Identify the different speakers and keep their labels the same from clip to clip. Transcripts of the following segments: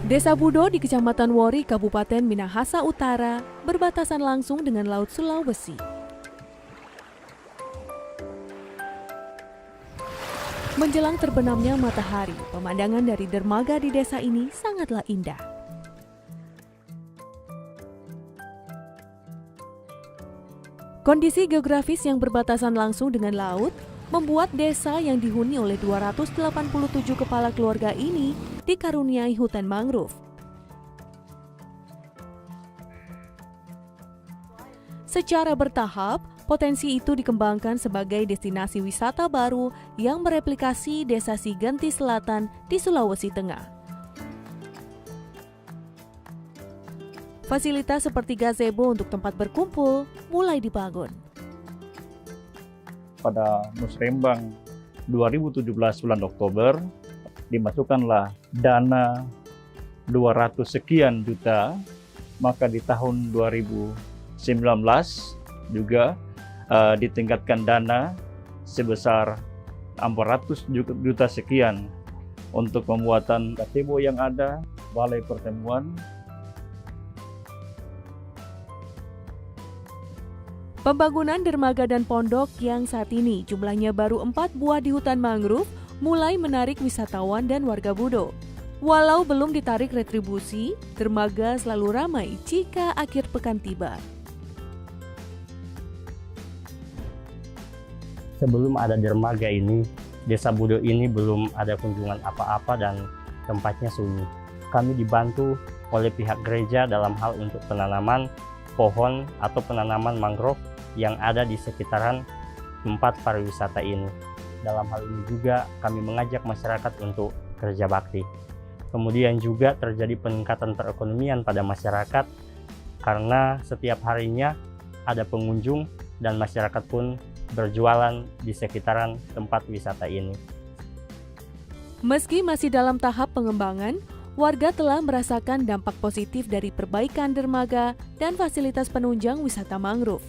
Speaker 1: Desa Budo di Kecamatan Wori, Kabupaten Minahasa Utara, berbatasan langsung dengan Laut Sulawesi. Menjelang terbenamnya matahari, pemandangan dari dermaga di desa ini sangatlah indah. Kondisi geografis yang berbatasan langsung dengan laut membuat desa yang dihuni oleh 287 kepala keluarga ini dikaruniai hutan mangrove. Secara bertahap, potensi itu dikembangkan sebagai destinasi wisata baru yang mereplikasi Desa Sigenti Selatan di Sulawesi Tengah. Fasilitas seperti gazebo untuk tempat berkumpul mulai dibangun.
Speaker 2: Pada Musrembang 2017 bulan Oktober, dimasukkanlah dana 200 sekian juta, maka di tahun 2019 juga ditingkatkan dana sebesar 400 juta sekian untuk pembuatan gazebo yang ada, balai pertemuan.
Speaker 1: Pembangunan dermaga dan pondok yang saat ini jumlahnya baru 4 buah di hutan mangrove mulai menarik wisatawan dan warga Budo. Walau belum ditarik retribusi, dermaga selalu ramai jika akhir pekan tiba.
Speaker 3: Sebelum ada dermaga ini, Desa Budo ini belum ada kunjungan apa-apa dan tempatnya sunyi. Kami dibantu oleh pihak gereja dalam hal untuk penanaman pohon atau penanaman mangrove yang ada di sekitaran tempat pariwisata ini. Dalam hal ini juga kami mengajak masyarakat untuk kerja bakti. Kemudian juga terjadi peningkatan perekonomian pada masyarakat karena setiap harinya ada pengunjung dan masyarakat pun berjualan di sekitaran tempat wisata ini.
Speaker 1: Meski masih dalam tahap pengembangan, warga telah merasakan dampak positif dari perbaikan dermaga dan fasilitas penunjang wisata mangrove.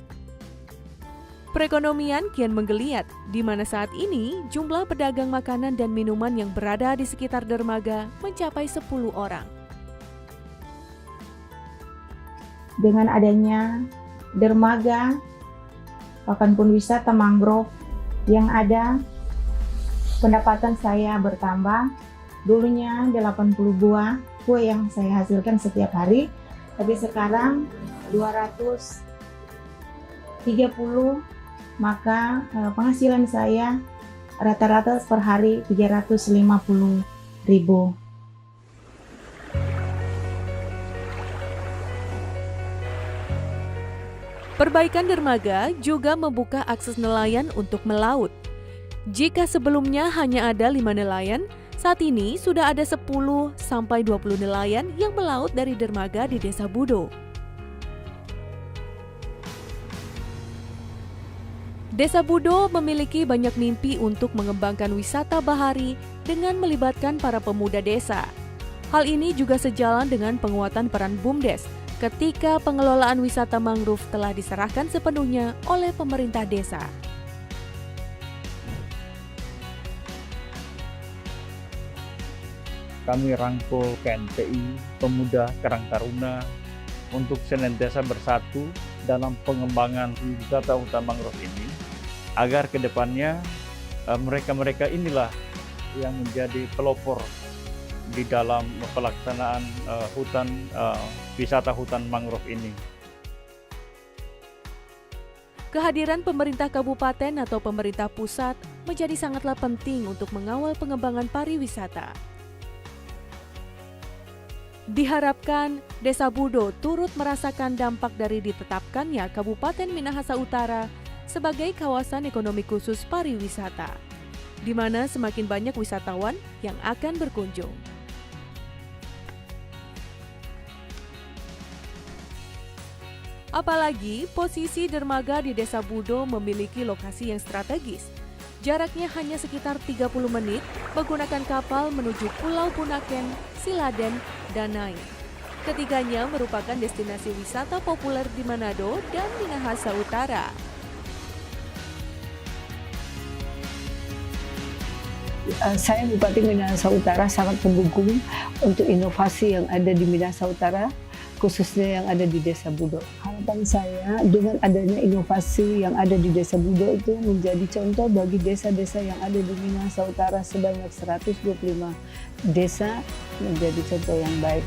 Speaker 1: Perekonomian kian menggeliat, di mana saat ini jumlah pedagang makanan dan minuman yang berada di sekitar dermaga mencapai 10 orang.
Speaker 4: Dengan adanya dermaga, pakan pun wisata mangrove yang ada, pendapatan saya bertambah. Dulunya 80 buah kue yang saya hasilkan setiap hari, tapi sekarang 230, maka penghasilan saya rata-rata per hari 350.000.
Speaker 1: Perbaikan dermaga juga membuka akses nelayan untuk melaut. Jika sebelumnya hanya ada 5 nelayan, saat ini sudah ada 10-20 nelayan yang melaut dari dermaga di Desa Budo. Desa Budo memiliki banyak mimpi untuk mengembangkan wisata bahari dengan melibatkan para pemuda desa. Hal ini juga sejalan dengan penguatan peran BUMDes ketika pengelolaan wisata mangrove telah diserahkan sepenuhnya oleh pemerintah desa.
Speaker 2: Kami rangkul KNPI, Pemuda Karang Taruna untuk senantiasa bersatu dalam pengembangan wisata hutan mangrove ini, agar kedepannya mereka-mereka inilah yang menjadi pelopor di dalam pelaksanaan wisata hutan mangrove ini.
Speaker 1: Kehadiran pemerintah kabupaten atau pemerintah pusat menjadi sangatlah penting untuk mengawal pengembangan pariwisata. Diharapkan Desa Budo turut merasakan dampak dari ditetapkannya Kabupaten Minahasa Utara sebagai kawasan ekonomi khusus pariwisata, di mana semakin banyak wisatawan yang akan berkunjung. Apalagi posisi dermaga di Desa Budo memiliki lokasi yang strategis. Jaraknya hanya sekitar 30 menit menggunakan kapal menuju Pulau Bunaken, Siladen, dan Nain. Ketiganya merupakan destinasi wisata populer di Manado dan Minahasa Utara.
Speaker 5: Saya Bupati Minahasa Utara sangat mendukung untuk inovasi yang ada di Minahasa Utara, khususnya yang ada di Desa Budo. Harapan saya dengan adanya inovasi yang ada di Desa Budo itu menjadi contoh bagi desa-desa yang ada di Minahasa Utara sebanyak 125 desa, menjadi contoh yang baik.